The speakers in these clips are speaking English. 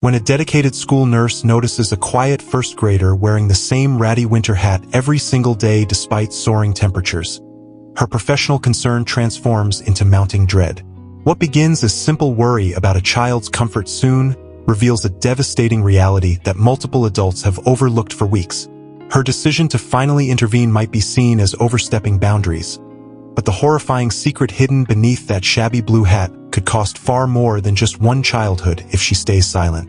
When a dedicated school nurse notices a quiet first grader wearing the same ratty winter hat every single day despite soaring temperatures, her professional concern transforms into mounting dread. What begins as simple worry about a child's comfort soon reveals a devastating reality that multiple adults have overlooked for weeks. Her decision to finally intervene might be seen as overstepping boundaries, but the horrifying secret hidden beneath that shabby blue hat could cost far more than just one childhood if she stays silent.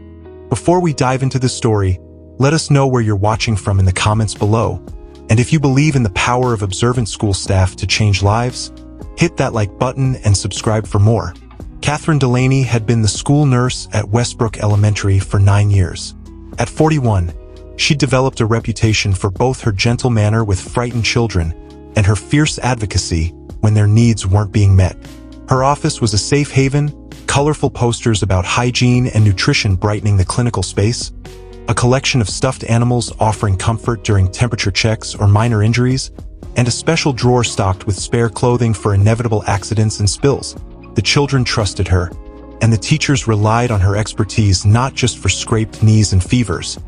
Before we dive into this story, let us know where you're watching from in the comments below. And if you believe in the power of observant school staff to change lives, hit that like button and subscribe for more. Catherine Delaney had been the school nurse at Westbrook Elementary for 9 years. At 41, she developed a reputation for both her gentle manner with frightened children and her fierce advocacy when their needs weren't being met. Her office was a safe haven, colorful posters about hygiene and nutrition brightening the clinical space, a collection of stuffed animals offering comfort during temperature checks or minor injuries, and a special drawer stocked with spare clothing for inevitable accidents and spills. The children trusted her, and the teachers relied on her expertise not just for scraped knees and fevers,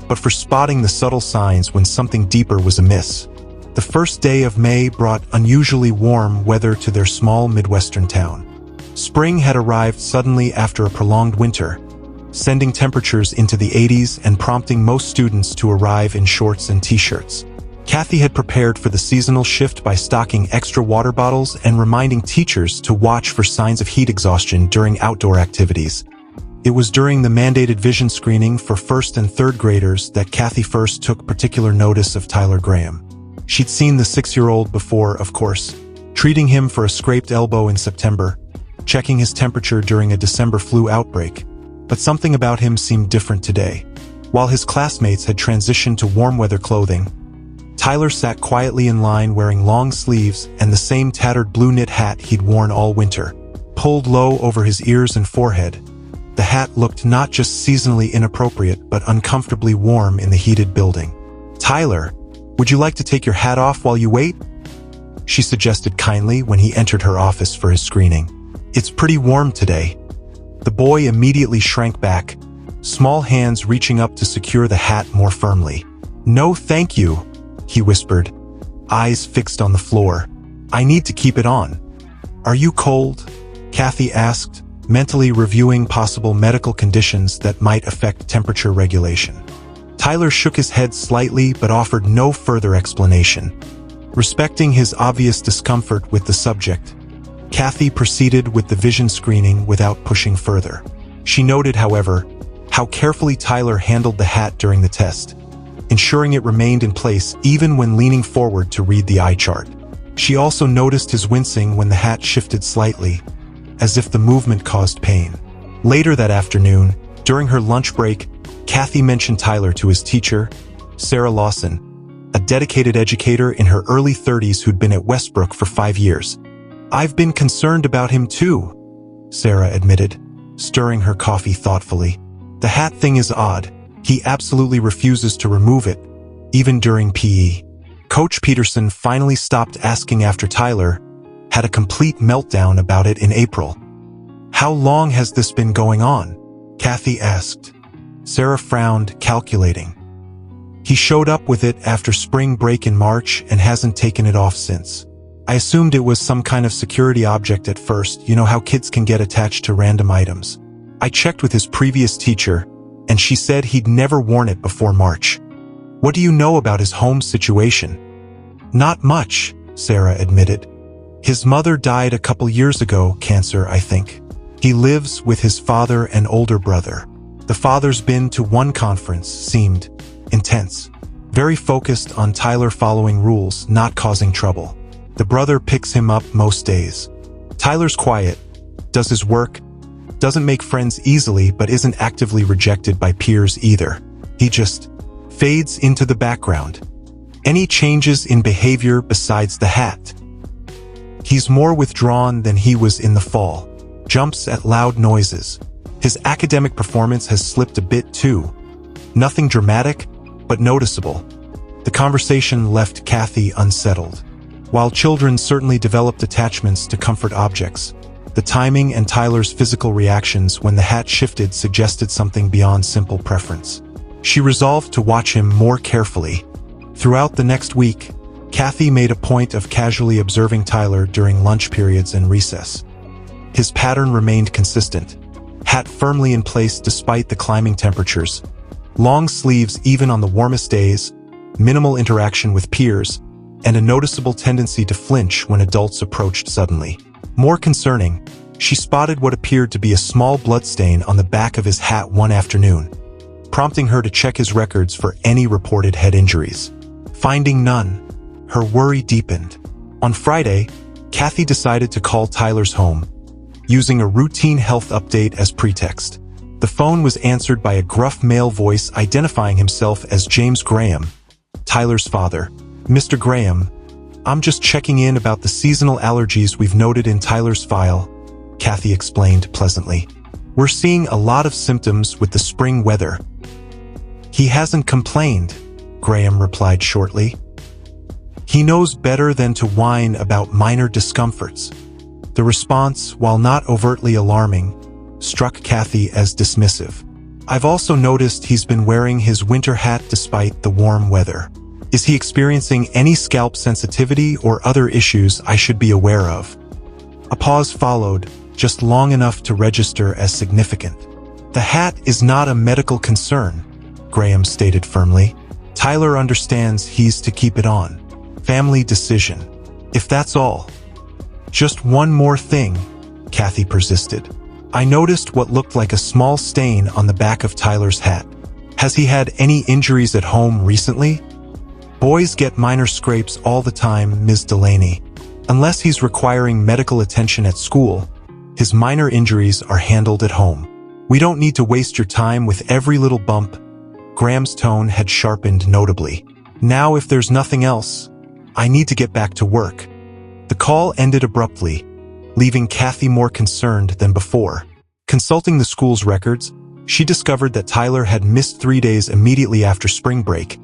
but for spotting the subtle signs when something deeper was amiss. The first day of May brought unusually warm weather to their small Midwestern town. Spring had arrived suddenly after a prolonged winter, sending temperatures into the 80s and prompting most students to arrive in shorts and t-shirts. Kathy had prepared for the seasonal shift by stocking extra water bottles and reminding teachers to watch for signs of heat exhaustion during outdoor activities. It was during the mandated vision screening for first and third graders that Kathy first took particular notice of Tyler Graham. She'd seen the 6-year-old before, of course, treating him for a scraped elbow in September, checking his temperature during a December flu outbreak, but something about him seemed different today. While his classmates had transitioned to warm weather clothing, Tyler sat quietly in line wearing long sleeves and the same tattered blue knit hat he'd worn all winter, pulled low over his ears and forehead. The hat looked not just seasonally inappropriate but uncomfortably warm in the heated building. "Tyler, would you like to take your hat off while you wait?" she suggested kindly when he entered her office for his screening. "It's pretty warm today." The boy immediately shrank back, small hands reaching up to secure the hat more firmly. "No, thank you," he whispered, eyes fixed on the floor. "I need to keep it on." "Are you cold?" Kathy asked, mentally reviewing possible medical conditions that might affect temperature regulation. Tyler shook his head slightly but offered no further explanation. Respecting his obvious discomfort with the subject, Kathy proceeded with the vision screening without pushing further. She noted, however, how carefully Tyler handled the hat during the test, ensuring it remained in place even when leaning forward to read the eye chart. She also noticed his wincing when the hat shifted slightly, as if the movement caused pain. Later that afternoon, during her lunch break, Kathy mentioned Tyler to his teacher, Sarah Lawson, a dedicated educator in her early 30s who'd been at Westbrook for 5 years. "I've been concerned about him too," Sarah admitted, stirring her coffee thoughtfully. "The hat thing is odd. He absolutely refuses to remove it, even during PE. Coach Peterson finally stopped asking after Tyler, had a complete meltdown about it in April." "How long has this been going on?" Kathy asked. Sarah frowned, calculating. "He showed up with it after spring break in March and hasn't taken it off since. I assumed it was some kind of security object at first, you know how kids can get attached to random items. I checked with his previous teacher, and she said he'd never worn it before March." "What do you know about his home situation?" "Not much," Sarah admitted. "His mother died a couple years ago, cancer, I think. He lives with his father and older brother. The father's been to one conference, seemed intense, very focused on Tyler following rules, not causing trouble. The brother picks him up most days. Tyler's quiet, does his work, doesn't make friends easily but isn't actively rejected by peers either. He just fades into the background. Any changes in behavior besides the hat? He's more withdrawn than he was in the fall. Jumps at loud noises. His academic performance has slipped a bit too. Nothing dramatic, but noticeable." The conversation left Kathy unsettled. While children certainly developed attachments to comfort objects, The timing and Tyler's physical reactions when the hat shifted suggested something beyond simple preference. She resolved to watch him more carefully. Throughout the next week, Kathy made a point of casually observing Tyler during lunch periods and recess. His pattern remained consistent, hat firmly in place despite the climbing temperatures, long sleeves even on the warmest days, minimal interaction with peers, and a noticeable tendency to flinch when adults approached suddenly. More concerning, she spotted what appeared to be a small bloodstain on the back of his hat one afternoon, prompting her to check his records for any reported head injuries. Finding none, her worry deepened. On Friday, Kathy decided to call Tyler's home, using a routine health update as pretext. The phone was answered by a gruff male voice identifying himself as James Graham, Tyler's father. "Mr. Graham, I'm just checking in about the seasonal allergies we've noted in Tyler's file," Kathy explained pleasantly. "We're seeing a lot of symptoms with the spring weather." "He hasn't complained," Graham replied shortly. "He knows better than to whine about minor discomforts." The response, while not overtly alarming, struck Kathy as dismissive. "I've also noticed he's been wearing his winter hat despite the warm weather. Is he experiencing any scalp sensitivity or other issues I should be aware of?" A pause followed, just long enough to register as significant. "The hat is not a medical concern," Graham stated firmly. "Tyler understands he's to keep it on. Family decision. If that's all." "Just one more thing," Kathy persisted. "I noticed what looked like a small stain on the back of Tyler's hat. Has he had any injuries at home recently?" "Boys get minor scrapes all the time, Ms. Delaney. Unless he's requiring medical attention at school, his minor injuries are handled at home. We don't need to waste your time with every little bump." Graham's tone had sharpened notably. "Now, if there's nothing else, I need to get back to work." The call ended abruptly, leaving Kathy more concerned than before. Consulting the school's records, she discovered that Tyler had missed 3 days immediately after spring break,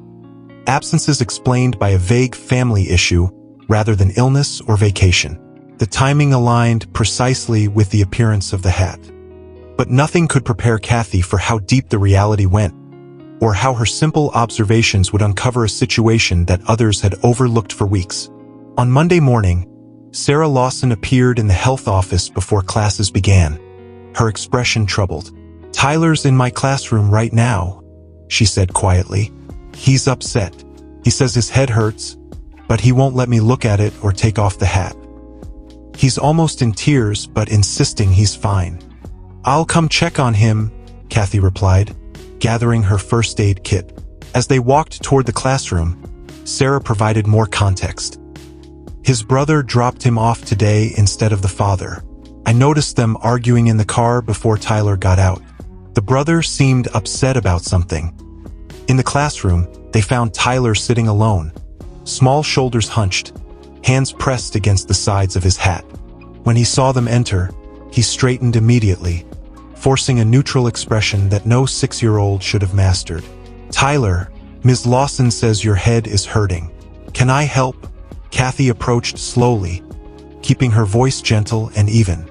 absences explained by a vague family issue rather than illness or vacation. The timing aligned precisely with the appearance of the hat. But nothing could prepare Kathy for how deep the reality went, or how her simple observations would uncover a situation that others had overlooked for weeks. On Monday morning, Sarah Lawson appeared in the health office before classes began, her expression troubled. "Tyler's in my classroom right now," she said quietly. "He's upset. He says his head hurts, but he won't let me look at it or take off the hat. He's almost in tears, but insisting he's fine." "I'll come check on him," Kathy replied, gathering her first aid kit. As they walked toward the classroom, Sarah provided more context. "His brother dropped him off today instead of the father. I noticed them arguing in the car before Tyler got out. The brother seemed upset about something. In the classroom, they found Tyler sitting alone, small shoulders hunched, hands pressed against the sides of his hat. When he saw them enter, he straightened immediately, forcing a neutral expression that no 6-year-old should have mastered. "Tyler, Ms. Lawson says your head is hurting. Can I help?" Kathy approached slowly, keeping her voice gentle and even.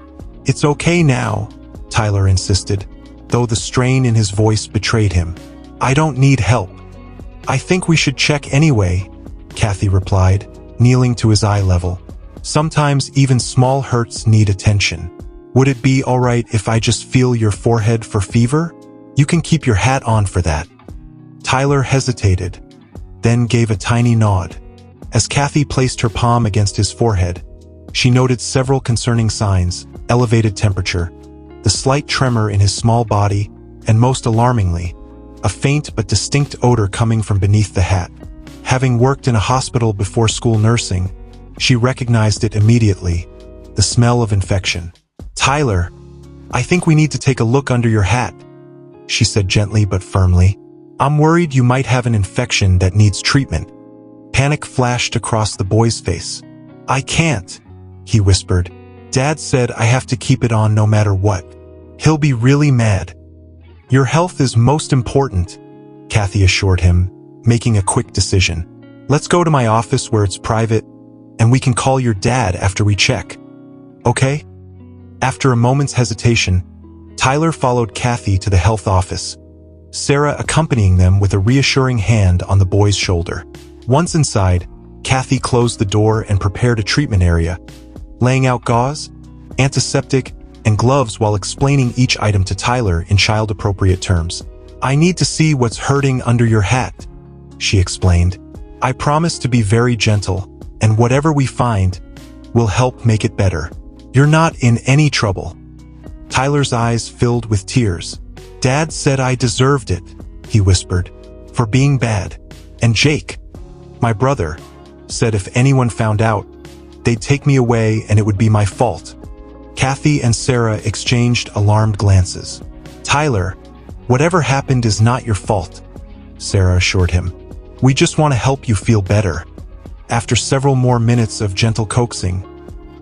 "It's okay now," Tyler insisted, though the strain in his voice betrayed him. "I don't need help." "I think we should check anyway," Kathy replied, kneeling to his eye level. "Sometimes even small hurts need attention. Would it be all right if I just feel your forehead for fever? You can keep your hat on for that." Tyler hesitated, then gave a tiny nod. As Kathy placed her palm against his forehead, she noted several concerning signs: elevated temperature, the slight tremor in his small body, and most alarmingly, a faint but distinct odor coming from beneath the hat. Having worked in a hospital before school nursing, she recognized it immediately: the smell of infection. "Tyler, I think we need to take a look under your hat," she said gently but firmly. "I'm worried you might have an infection that needs treatment." Panic flashed across the boy's face. "I can't," he whispered. "Dad said I have to keep it on no matter what. He'll be really mad." "Your health is most important," Kathy assured him, making a quick decision. "Let's go to my office where it's private, and we can call your dad after we check. Okay?" After a moment's hesitation, Tyler followed Kathy to the health office, Sarah accompanying them with a reassuring hand on the boy's shoulder. Once inside, Kathy closed the door and prepared a treatment area, laying out gauze, antiseptic, and gloves while explaining each item to Tyler in child-appropriate terms. "I need to see what's hurting under your hat," she explained. "I promise to be very gentle, and whatever we find will help make it better. You're not in any trouble." Tyler's eyes filled with tears. "Dad said I deserved it," he whispered, "for being bad. And Jake, my brother, said if anyone found out, they'd take me away and it would be my fault." Kathy and Sarah exchanged alarmed glances. "Tyler, whatever happened is not your fault," Sarah assured him. "We just want to help you feel better." After several more minutes of gentle coaxing,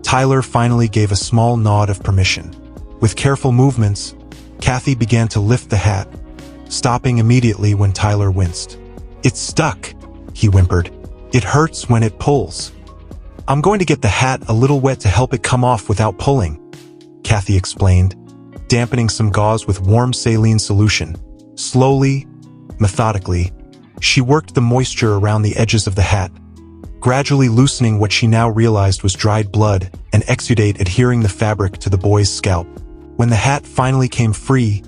Tyler finally gave a small nod of permission. With careful movements, Kathy began to lift the hat, stopping immediately when Tyler winced. "It's stuck," he whimpered. "It hurts when it pulls." "I'm going to get the hat a little wet to help it come off without pulling," Kathy explained, dampening some gauze with warm saline solution. Slowly, methodically, she worked the moisture around the edges of the hat, gradually loosening what she now realized was dried blood and exudate adhering the fabric to the boy's scalp. When the hat finally came free,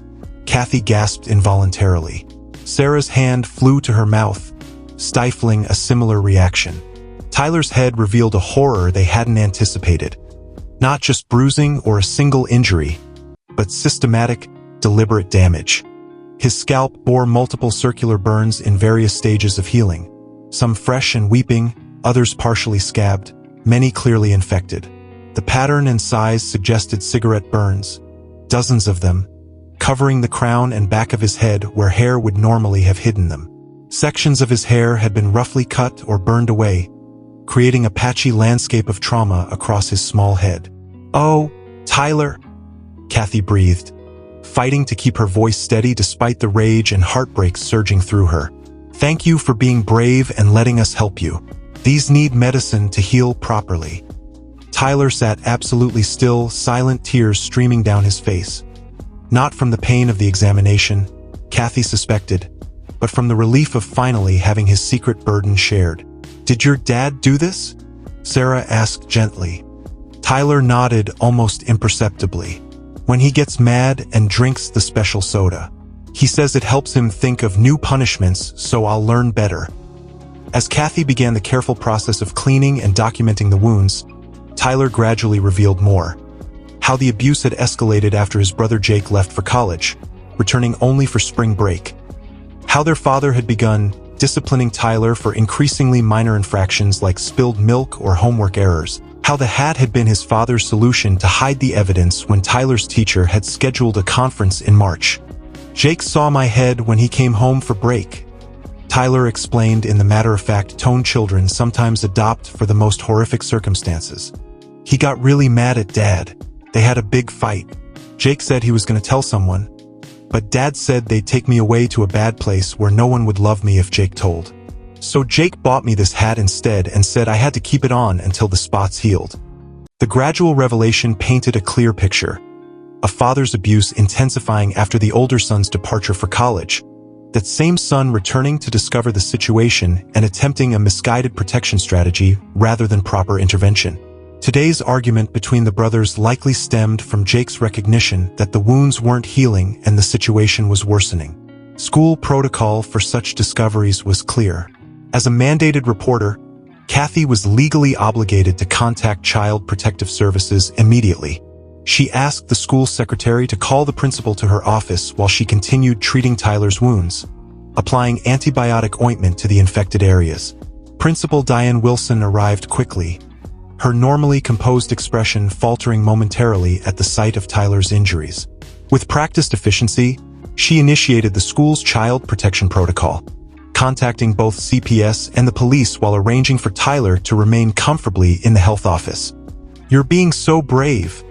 Kathy gasped involuntarily. Sarah's hand flew to her mouth, stifling a similar reaction. Tyler's head revealed a horror they hadn't anticipated. Not just bruising or a single injury, but systematic, deliberate damage. His scalp bore multiple circular burns in various stages of healing, some fresh and weeping, others partially scabbed, many clearly infected. The pattern and size suggested cigarette burns, dozens of them, covering the crown and back of his head where hair would normally have hidden them. Sections of his hair had been roughly cut or burned away, creating a patchy landscape of trauma across his small head. "Oh, Tyler," Kathy breathed, fighting to keep her voice steady despite the rage and heartbreak surging through her. "Thank you for being brave and letting us help you. These need medicine to heal properly." Tyler sat absolutely still, silent tears streaming down his face. Not from the pain of the examination, Kathy suspected, but from the relief of finally having his secret burden shared. "Did your dad do this?" Sarah asked gently. Tyler nodded almost imperceptibly. "When he gets mad and drinks the special soda. He says it helps him think of new punishments, so I'll learn better." As Kathy began the careful process of cleaning and documenting the wounds, Tyler gradually revealed more. How the abuse had escalated after his brother Jake left for college, returning only for spring break. How their father had begun disciplining Tyler for increasingly minor infractions like spilled milk or homework errors. How the hat had been his father's solution to hide the evidence when Tyler's teacher had scheduled a conference in March. "Jake saw my head when he came home for break," Tyler explained in the matter-of-fact tone children sometimes adopt for the most horrific circumstances. "He got really mad at Dad. They had a big fight. Jake said he was going to tell someone, but Dad said they'd take me away to a bad place where no one would love me if Jake told. So Jake bought me this hat instead and said I had to keep it on until the spots healed." The gradual revelation painted a clear picture. A father's abuse intensifying after the older son's departure for college. That same son returning to discover the situation and attempting a misguided protection strategy rather than proper intervention. Today's argument between the brothers likely stemmed from Jake's recognition that the wounds weren't healing and the situation was worsening. School protocol for such discoveries was clear. As a mandated reporter, Kathy was legally obligated to contact Child Protective Services immediately. She asked the school secretary to call the principal to her office while she continued treating Tyler's wounds, applying antibiotic ointment to the infected areas. Principal Diane Wilson arrived quickly, her normally composed expression faltering momentarily at the sight of Tyler's injuries. With practiced efficiency, she initiated the school's child protection protocol, contacting both CPS and the police while arranging for Tyler to remain comfortably in the health office. "You're being so brave,"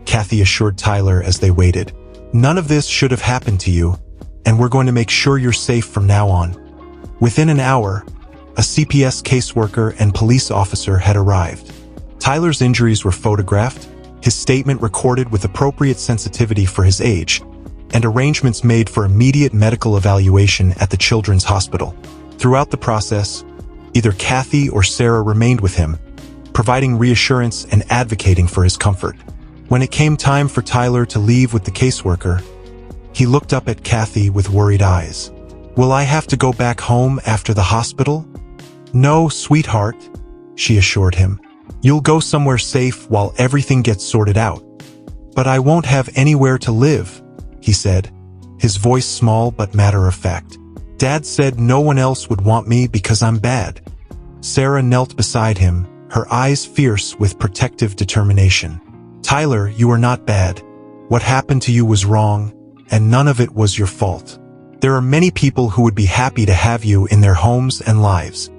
Kathy assured Tyler as they waited. "None of this should have happened to you, and we're going to make sure you're safe from now on." Within an hour, a CPS caseworker and police officer had arrived. Tyler's injuries were photographed, his statement recorded with appropriate sensitivity for his age, and arrangements made for immediate medical evaluation at the children's hospital. Throughout the process, either Kathy or Sarah remained with him, providing reassurance and advocating for his comfort. When it came time for Tyler to leave with the caseworker, he looked up at Kathy with worried eyes. "Will I have to go back home after the hospital?" "No, sweetheart," she assured him. "You'll go somewhere safe while everything gets sorted out." "But I won't have anywhere to live," he said, his voice small but matter-of-fact. "Dad said no one else would want me because I'm bad." Sarah knelt beside him, her eyes fierce with protective determination. "Tyler, you are not bad. What happened to you was wrong, and none of it was your fault. There are many people who would be happy to have you in their homes and lives."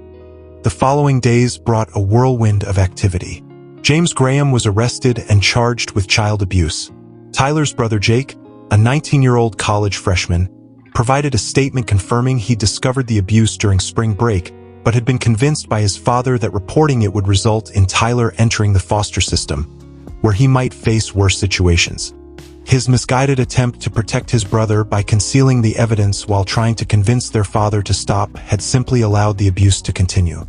The following days brought a whirlwind of activity. James Graham was arrested and charged with child abuse. Tyler's brother Jake, a 19-year-old college freshman, provided a statement confirming he discovered the abuse during spring break, but had been convinced by his father that reporting it would result in Tyler entering the foster system, where he might face worse situations. His misguided attempt to protect his brother by concealing the evidence while trying to convince their father to stop had simply allowed the abuse to continue.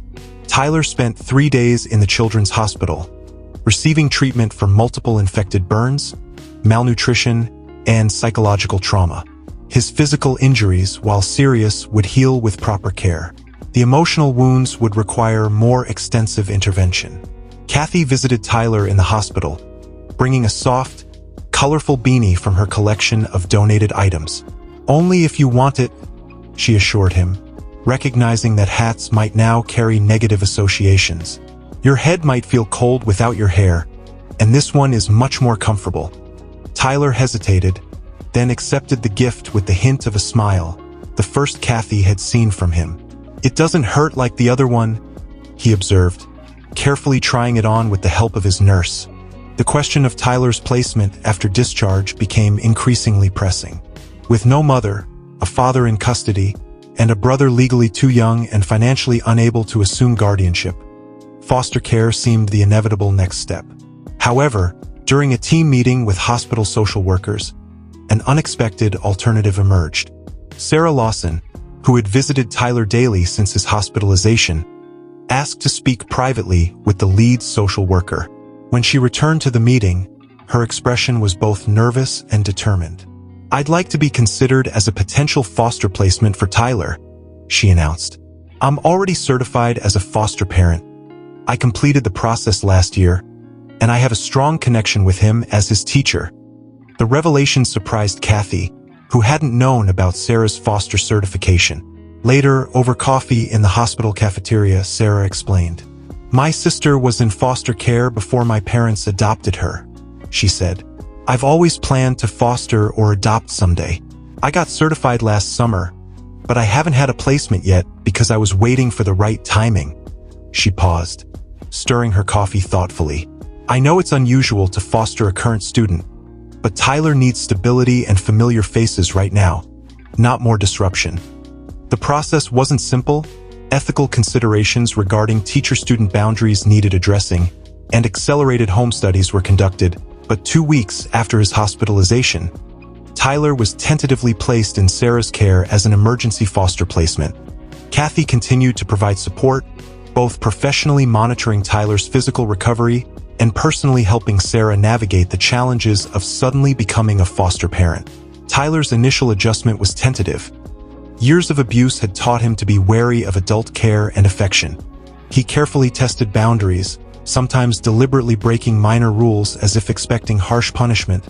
Tyler spent 3 days in the children's hospital, receiving treatment for multiple infected burns, malnutrition, and psychological trauma. His physical injuries, while serious, would heal with proper care. The emotional wounds would require more extensive intervention. Kathy visited Tyler in the hospital, bringing a soft, colorful beanie from her collection of donated items. "Only if you want it," she assured him, recognizing that hats might now carry negative associations. "Your head might feel cold without your hair, and this one is much more comfortable." Tyler hesitated, then accepted the gift with the hint of a smile, the first Kathy had seen from him. "It doesn't hurt like the other one," he observed, carefully trying it on with the help of his nurse. The question of Tyler's placement after discharge became increasingly pressing. With no mother, a father in custody, and a brother legally too young and financially unable to assume guardianship, foster care seemed the inevitable next step. However, during a team meeting with hospital social workers, an unexpected alternative emerged. Sarah Lawson, who had visited Tyler daily since his hospitalization, asked to speak privately with the lead social worker. When she returned to the meeting, her expression was both nervous and determined. "I'd like to be considered as a potential foster placement for Tyler," she announced. "I'm already certified as a foster parent. I completed the process last year, and I have a strong connection with him as his teacher." The revelation surprised Kathy, who hadn't known about Sarah's foster certification. Later, over coffee in the hospital cafeteria, Sarah explained, "My sister was in foster care before my parents adopted her," she said. "I've always planned to foster or adopt someday. I got certified last summer, but I haven't had a placement yet because I was waiting for the right timing." She paused, stirring her coffee thoughtfully. "I know it's unusual to foster a current student, but Tyler needs stability and familiar faces right now, not more disruption." The process wasn't simple. Ethical considerations regarding teacher-student boundaries needed addressing, and accelerated home studies were conducted, but 2 weeks after his hospitalization, Tyler was tentatively placed in Sarah's care as an emergency foster placement. Kathy continued to provide support, both professionally monitoring Tyler's physical recovery and personally helping Sarah navigate the challenges of suddenly becoming a foster parent. Tyler's initial adjustment was tentative. Years of abuse had taught him to be wary of adult care and affection. He carefully tested boundaries, sometimes deliberately breaking minor rules as if expecting harsh punishment,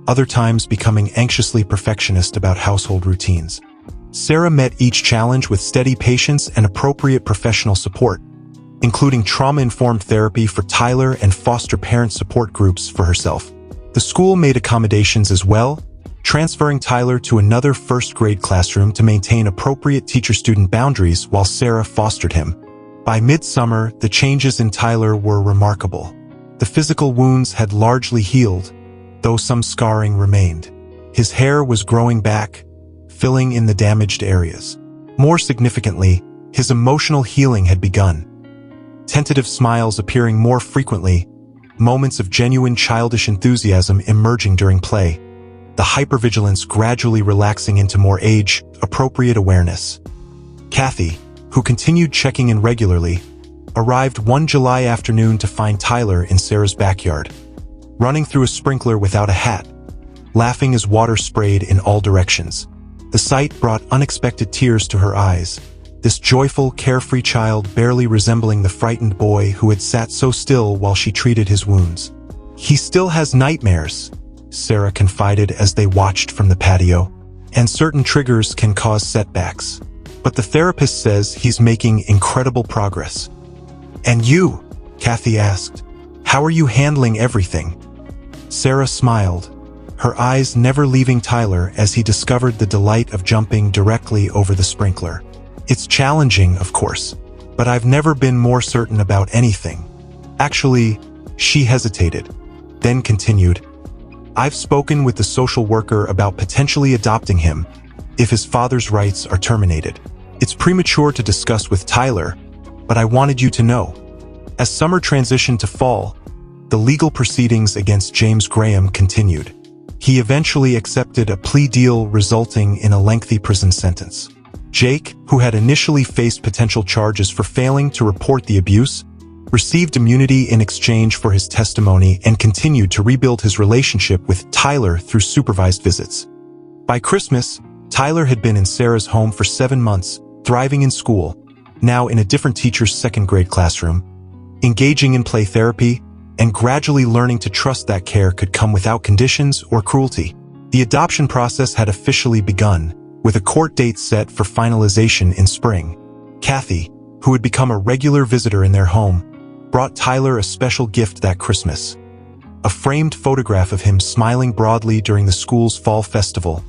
other times becoming anxiously perfectionist about household routines. Sarah met each challenge with steady patience and appropriate professional support, including trauma-informed therapy for Tyler and foster parent support groups for herself. The school made accommodations as well, transferring Tyler to another first-grade classroom to maintain appropriate teacher-student boundaries while Sarah fostered him. By midsummer, the changes in Tyler were remarkable. The physical wounds had largely healed, though some scarring remained. His hair was growing back, filling in the damaged areas. More significantly, his emotional healing had begun. Tentative smiles appearing more frequently, moments of genuine childish enthusiasm emerging during play, the hypervigilance gradually relaxing into more age-appropriate awareness. Kathy, who continued checking in regularly, arrived one July afternoon to find Tyler in Sarah's backyard, running through a sprinkler without a hat, laughing as water sprayed in all directions. The sight brought unexpected tears to her eyes, this joyful, carefree child barely resembling the frightened boy who had sat so still while she treated his wounds. "He still has nightmares," Sarah confided as they watched from the patio, "and certain triggers can cause setbacks. But the therapist says he's making incredible progress." "And you?" Kathy asked. "How are you handling everything?" Sarah smiled, her eyes never leaving Tyler as he discovered the delight of jumping directly over the sprinkler. "It's challenging, of course, but I've never been more certain about anything. Actually," she hesitated, then continued, "I've spoken with the social worker about potentially adopting him if his father's rights are terminated. It's premature to discuss with Tyler, but I wanted you to know." As summer transitioned to fall, the legal proceedings against James Graham continued. He eventually accepted a plea deal resulting in a lengthy prison sentence. Jake, who had initially faced potential charges for failing to report the abuse, received immunity in exchange for his testimony and continued to rebuild his relationship with Tyler through supervised visits. By Christmas, Tyler had been in Sarah's home for 7 months, thriving in school, now in a different teacher's second-grade classroom, engaging in play therapy, and gradually learning to trust that care could come without conditions or cruelty. The adoption process had officially begun, with a court date set for finalization in spring. Kathy, who had become a regular visitor in their home, brought Tyler a special gift that Christmas. A framed photograph of him smiling broadly during the school's fall festival,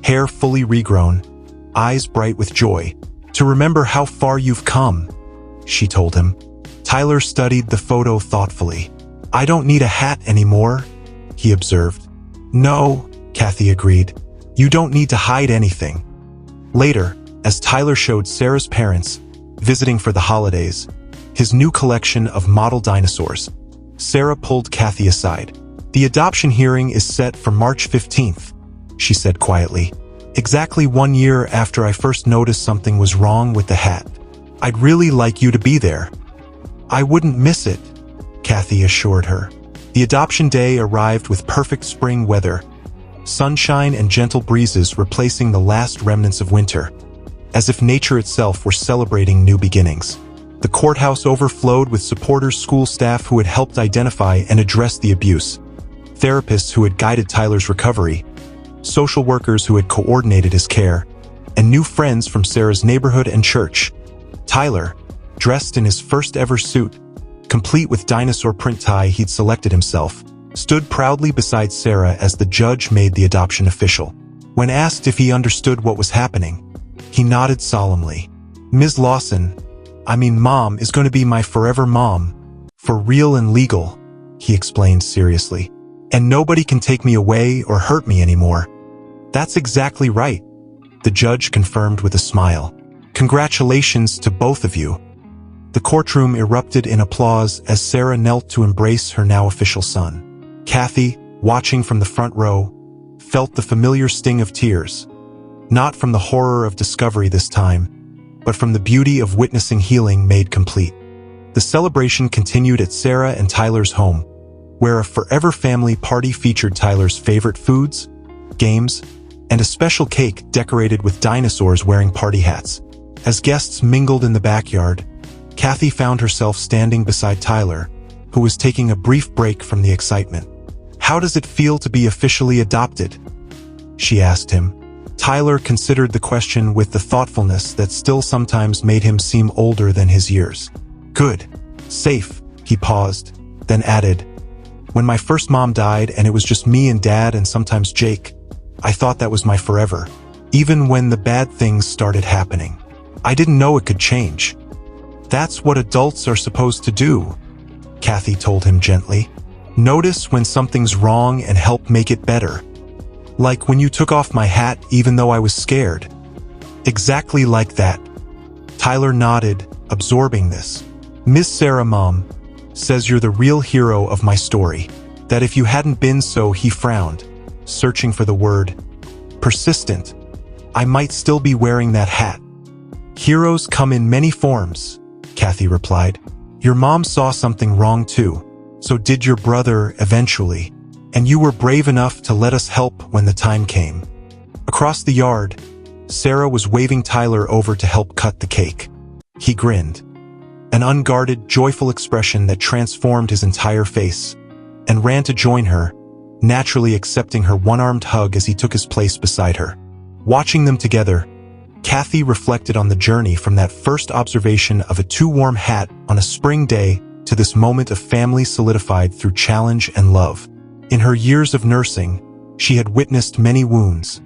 hair fully regrown, eyes bright with joy. "To remember how far you've come," she told him. Tyler studied the photo thoughtfully. "I don't need a hat anymore," he observed. "No," Kathy agreed. "You don't need to hide anything." Later, as Tyler showed Sarah's parents, visiting for the holidays, his new collection of model dinosaurs, Sarah pulled Kathy aside. "The adoption hearing is set for March 15th, she said quietly. "Exactly 1 year after I first noticed something was wrong with the hat. I'd really like you to be there." "I wouldn't miss it," Kathy assured her. The adoption day arrived with perfect spring weather, sunshine and gentle breezes replacing the last remnants of winter, as if nature itself were celebrating new beginnings. The courthouse overflowed with supporters, school staff who had helped identify and address the abuse, therapists who had guided Tyler's recovery, social workers who had coordinated his care, and new friends from Sarah's neighborhood and church. Tyler, dressed in his first-ever suit, complete with dinosaur print tie he'd selected himself, stood proudly beside Sarah as the judge made the adoption official. When asked if he understood what was happening, he nodded solemnly. "Ms. Lawson, Mom is going to be my forever mom, for real and legal," he explained seriously. "And nobody can take me away or hurt me anymore." "That's exactly right," the judge confirmed with a smile. "Congratulations to both of you." The courtroom erupted in applause as Sarah knelt to embrace her now official son. Kathy, watching from the front row, felt the familiar sting of tears, not from the horror of discovery this time, but from the beauty of witnessing healing made complete. The celebration continued at Sarah and Tyler's home, where a forever family party featured Tyler's favorite foods, games, and a special cake decorated with dinosaurs wearing party hats. As guests mingled in the backyard, Kathy found herself standing beside Tyler, who was taking a brief break from the excitement. "How does it feel to be officially adopted?" she asked him. Tyler considered the question with the thoughtfulness that still sometimes made him seem older than his years. "Good. Safe," he paused, then added, "When my first mom died and it was just me and Dad and sometimes Jake, I thought that was my forever. Even when the bad things started happening, I didn't know it could change." "That's what adults are supposed to do," Kathy told him gently. "Notice when something's wrong and help make it better. Like when you took off my hat even though I was scared." "Exactly like that." Tyler nodded, absorbing this. "Miss Sarah, Mom, says you're the real hero of my story. That if you hadn't been so, he frowned, searching for the word, persistent, I might still be wearing that hat. Heroes come in many forms, Kathy replied. Your mom saw something wrong too. So did your brother eventually. And you were brave enough to let us help when the time came. Across the yard, Sarah was waving Tyler over to help cut the cake. He grinned, an unguarded, joyful expression that transformed his entire face, and ran to join her, naturally accepting her one-armed hug as he took his place beside her. Watching them together, Kathy reflected on the journey from that first observation of a too-warm hat on a spring day to this moment of family solidified through challenge and love. In her years of nursing, she had witnessed many wounds,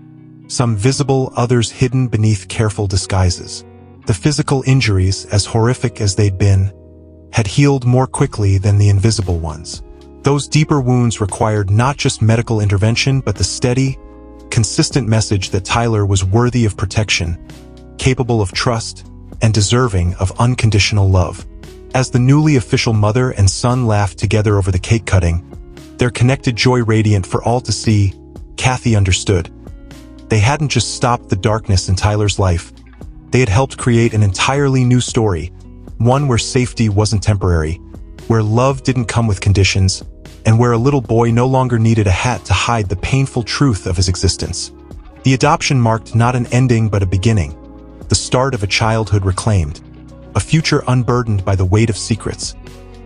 some visible, others hidden beneath careful disguises. The physical injuries, as horrific as they'd been, had healed more quickly than the invisible ones. Those deeper wounds required not just medical intervention, but the steady, consistent message that Tyler was worthy of protection, capable of trust, and deserving of unconditional love. As the newly official mother and son laughed together over the cake cutting, their connected joy radiant for all to see, Kathy understood. They hadn't just stopped the darkness in Tyler's life. They had helped create an entirely new story, one where safety wasn't temporary, where love didn't come with conditions, and where a little boy no longer needed a hat to hide the painful truth of his existence. The adoption marked not an ending but a beginning, the start of a childhood reclaimed, a future unburdened by the weight of secrets,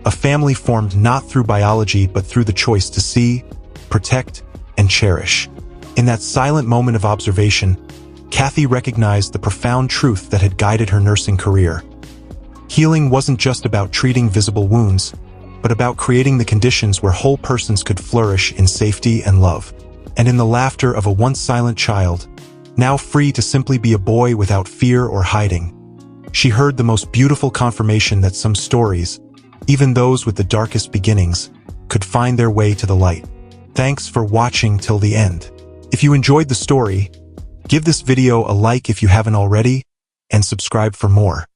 a family formed not through biology but through the choice to see, protect, and cherish. In that silent moment of observation, Kathy recognized the profound truth that had guided her nursing career. Healing wasn't just about treating visible wounds, but about creating the conditions where whole persons could flourish in safety and love. And in the laughter of a once silent child, now free to simply be a boy without fear or hiding, she heard the most beautiful confirmation that some stories, even those with the darkest beginnings, could find their way to the light. Thanks for watching till the end. If you enjoyed the story, give this video a like if you haven't already, and subscribe for more.